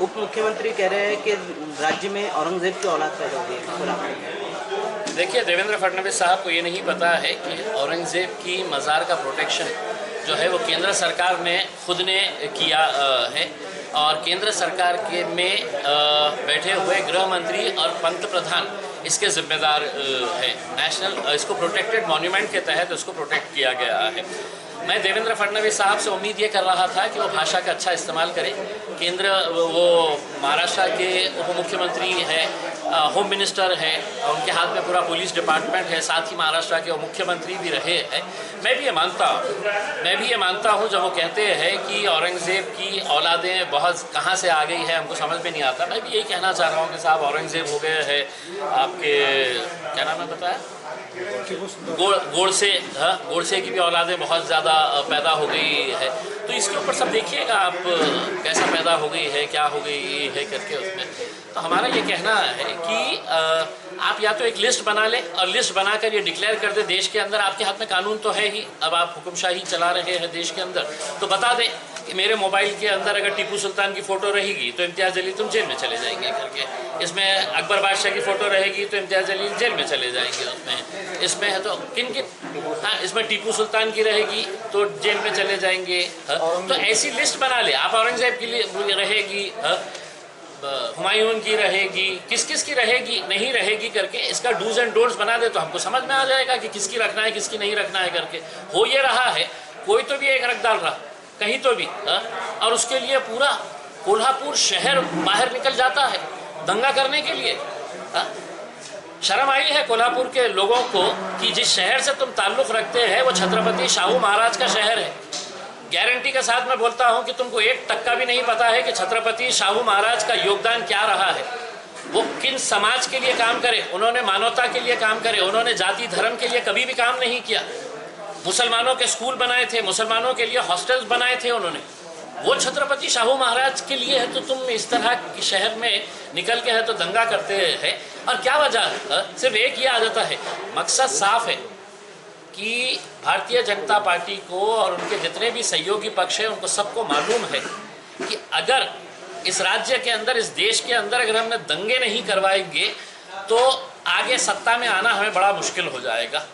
उप मुख्यमंत्री कह रहे हैं कि राज्य में औरंगजेब की औलाद पैदा हो गई है। देखिए, देवेंद्र फडणवीस साहब को ये नहीं पता है कि औरंगजेब की मज़ार का प्रोटेक्शन जो है वो केंद्र सरकार ने खुद ने किया है, और केंद्र सरकार के में बैठे हुए गृह मंत्री और पंत प्रधान इसके जिम्मेदार है। नेशनल इसको प्रोटेक्टेड मॉन्यूमेंट के तहत इसको प्रोटेक्ट किया गया है। मैं देवेंद्र फडणवीस साहब से उम्मीद ये कर रहा था कि वो भाषा का अच्छा इस्तेमाल करें। केंद्र वो महाराष्ट्र के उप मुख्यमंत्री हैं, होम मिनिस्टर हैं, उनके हाथ में पूरा पुलिस डिपार्टमेंट है, साथ ही महाराष्ट्र के मुख्यमंत्री भी रहे हैं। मैं भी ये मानता हूँ जब वो कहते हैं कि औरंगज़ेब की औलादें बहुत कहाँ से आ गई है, हमको समझ में नहीं आता। मैं भी यही कहना चाह रहा हूँ कि साहब औरंगज़ेब हो गए हैं आपके, क्या नाम है बताया, गोडसे की भी औलादें बहुत ज़्यादा पैदा हो गई है। तो इसके ऊपर सब देखिएगा आप, कैसा पैदा हो गई है, क्या हो गई है करके उसमें। तो हमारा ये कहना है कि आप या तो एक लिस्ट बना लें और लिस्ट बनाकर ये डिक्लेयर कर दें देश के अंदर, आपके हाथ में कानून तो है ही, अब आप हुक्मशाही चला रहे हैं देश के अंदर, तो बता दें कि मेरे मोबाइल के अंदर अगर टीपू सुल्तान की फ़ोटो रहेगी तो इम्तियाज़ जलील तुम जेल में चले जाएंगे करके, इसमें अकबर बादशाह की फ़ोटो रहेगी तो इम्तियाज़ जलील जेल में चले जाएंगे, इसमें है तो किन हाँ, इसमें टीपू सुल्तान की रहेगी तो जेल में चले जाएंगे। तो ऐसी लिस्ट बना ले आप, औरंगज़ेब की रहेगी, हुमायूं की रहेगी, किस किस की रहेगी नहीं रहेगी करके इसका डूज एंड डोंट्स बना दे तो हमको समझ में आ जाएगा कि किसकी रखना है किसकी नहीं रखना है करके। हो ये रहा है, कोई तो भी एक रख डाल रहा कहीं तो भी, और उसके लिए पूरा कोल्हापुर शहर बाहर निकल जाता है दंगा करने के लिए। शर्म आई है कोल्हापुर के लोगों को कि जिस शहर से तुम ताल्लुक़ रखते हैं वो छत्रपति शाहू महाराज का शहर है। गारंटी के साथ मैं बोलता हूं कि तुमको 1% भी नहीं पता है कि छत्रपति शाहू महाराज का योगदान क्या रहा है, वो किन समाज के लिए काम करे, उन्होंने मानवता के लिए काम करे, उन्होंने जाति धर्म के लिए कभी भी काम नहीं किया। मुसलमानों के स्कूल बनाए थे, मुसलमानों के लिए हॉस्टल्स बनाए थे उन्होंने, वो छत्रपति शाहू महाराज के लिए है। तो तुम इस तरह के शहर में निकल के है तो दंगा करते हैं, और क्या वजह, सिर्फ एक ही आ जाता है, मकसद साफ है कि भारतीय जनता पार्टी को और उनके जितने भी सहयोगी पक्ष हैं उनको सबको मालूम है कि अगर इस राज्य के अंदर, इस देश के अंदर अगर हमने दंगे नहीं करवाएंगे तो आगे सत्ता में आना हमें बड़ा मुश्किल हो जाएगा।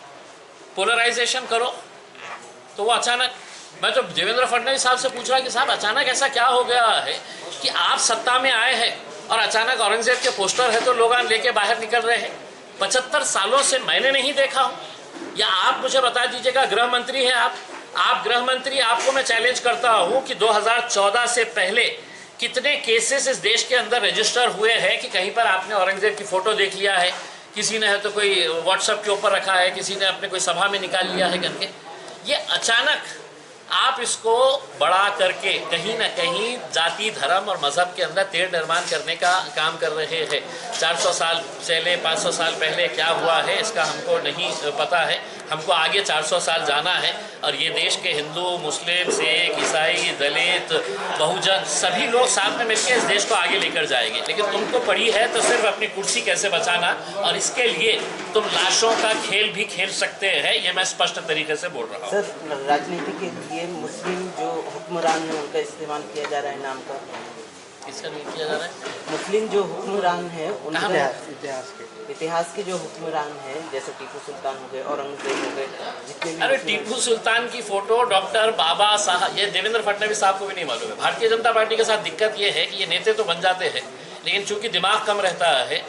पोलराइजेशन करो तो वो अचानक, मैं तो देवेंद्र फडणवीस साहब से पूछ रहा कि साहब अचानक ऐसा क्या हो गया है कि आप सत्ता में आए हैं और अचानक औरंगज़ेब के पोस्टर है तो लोग लेके बाहर निकल रहे हैं। 75 सालों से मैंने नहीं देखा हूँ, या आप मुझे बता दीजिएगा, गृह मंत्री हैं आप गृह मंत्री, आपको मैं चैलेंज करता हूं कि 2014 से पहले कितने केसेस इस देश के अंदर रजिस्टर हुए हैं कि कहीं पर आपने औरंगज़ेब की फ़ोटो देख लिया है, किसी ने है तो कोई व्हाट्सएप के ऊपर रखा है, किसी ने अपने कोई सभा में निकाल लिया है करके। ये अचानक आप इसको बड़ा करके कहीं ना कहीं जाति धर्म और मज़हब के अंदर तेढ़ निर्माण करने का काम कर रहे हैं। 400 साल पहले 500 साल पहले क्या हुआ है इसका हमको नहीं पता है, हमको आगे 400 साल जाना है, और ये देश के हिंदू, मुस्लिम, सिख, ईसाई, दलित, बहुजन सभी लोग साथ में मिलकर इस देश को आगे लेकर जाएंगे। लेकिन तुमको पड़ी है तो सिर्फ अपनी कुर्सी कैसे बचाना, और इसके लिए तुम लाशों का खेल भी खेल सकते हैं, ये मैं स्पष्ट तरीके से बोल रहा हूँ। सर, राजनीति के लिए मुस्लिम जो हुक्मरान है उनका इस्तेमाल किया जा रहा है, नाम का किसका नहीं किया जा रहा है? मुस्लिम जो हुक्मरान है उनका, इतिहास के जो हुक्मरान हैं जैसे टीपू सुल्तान हो गए, औरंगजेब हो गए, जितने भी। अरे टीपू सुल्तान की फोटो डॉक्टर बाबा साहब, ये देवेंद्र फडणवीस साहब को भी नहीं मालूम है। भारतीय जनता पार्टी के साथ दिक्कत ये है कि ये नेता तो बन जाते हैं लेकिन चूंकि दिमाग कम रहता है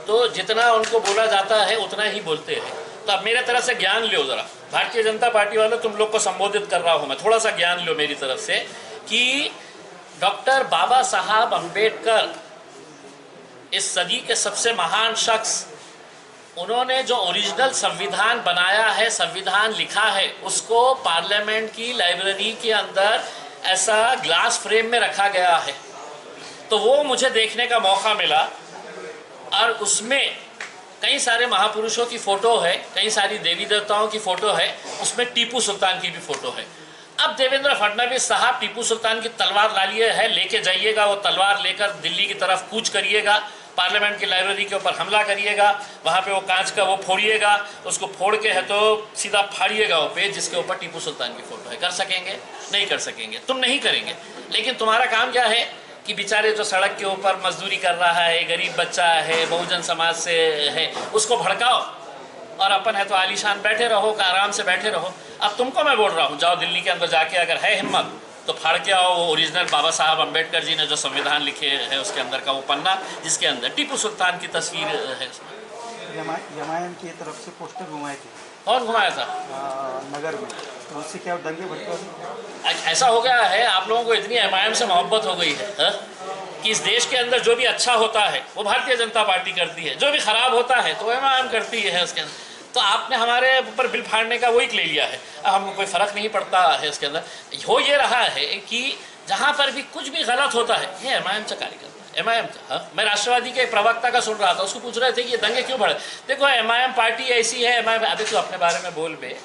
तो जितना उनको बोला जाता है उतना ही बोलते हैं। तो अब मेरे तरफ से ज्ञान लो ज़रा, भारतीय जनता पार्टी वालों, तुम लोग को संबोधित कर रहा हूँ मैं, थोड़ा सा ज्ञान लो मेरी तरफ से कि डॉक्टर बाबा साहब अम्बेडकर इस सदी के सबसे महान शख्स, उन्होंने जो ओरिजिनल संविधान बनाया है, संविधान लिखा है, उसको पार्लियामेंट की लाइब्रेरी के अंदर ऐसा ग्लास फ्रेम में रखा गया है। तो वो मुझे देखने का मौका मिला और उसमें कई सारे महापुरुषों की फ़ोटो है, कई सारी देवी देवताओं की फ़ोटो है, उसमें टीपू सुल्तान की भी फ़ोटो है। अब देवेंद्र फडणवीस साहब टीपू सुल्तान की तलवार ला लिए है, लेके जाइएगा, वो तलवार लेकर दिल्ली की तरफ कूच करिएगा, पार्लियामेंट की लाइब्रेरी के ऊपर हमला करिएगा, वहाँ पे वो कांच का वो फोड़िएगा, उसको फोड़ के है तो सीधा फाड़िएगा वो पेज जिसके ऊपर टीपू सुल्तान की फ़ोटो है। कर सकेंगे? नहीं कर सकेंगे, तुम नहीं करेंगे। लेकिन तुम्हारा काम क्या है कि बेचारे जो सड़क के ऊपर मजदूरी कर रहा है, गरीब बच्चा है, बहुजन समाज से है, उसको भड़काओ और अपन है तो आलीशान बैठे रहो, आराम से बैठे रहो। अब तुमको मैं बोल रहा हूँ, जाओ दिल्ली के अंदर जाके अगर है हिम्मत तो फाड़ के आओ वो ओरिजिनल बाबा साहब अम्बेडकर जी ने जो संविधान लिखे हैं उसके अंदर का वो पन्ना, जिसके अंदर टीपू सुल्तान की तस्वीर है। एमआईएम की तरफ से पोस्टर घुमाए थे, कौन घुमाया था? नगर में, तो उससे क्या दंगे भड़के? ऐसा हो गया है, आप लोगों को इतनी एमआईएम से मोहब्बत हो गई है कि इस देश के अंदर जो भी अच्छा होता है वो भारतीय जनता पार्टी करती है, जो भी खराब होता है तो एमआईएम करती है उसके अंदर। तो आपने हमारे ऊपर बिल फाड़ने का वही ले लिया है, हमको कोई फ़र्क नहीं पड़ता है इसके अंदर। हो ये रहा है कि जहाँ पर भी कुछ भी गलत होता है ये एमआईएम से कार्य करता है, एमआईएम। हाँ, मैं राष्ट्रवादी के एक प्रवक्ता का सुन रहा था, उसको पूछ रहे थे कि ये दंगे क्यों बढ़े। देखो एमआईएम पार्टी ऐसी है, एमआईएम अभी तो अपने बारे में बोल बे,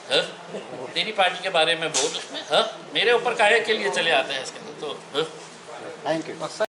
तेरी पार्टी के बारे में बोल उसमें, मेरे ऊपर काहे के लिए चले आते हैं इसके अंदर। तो थैंक यू।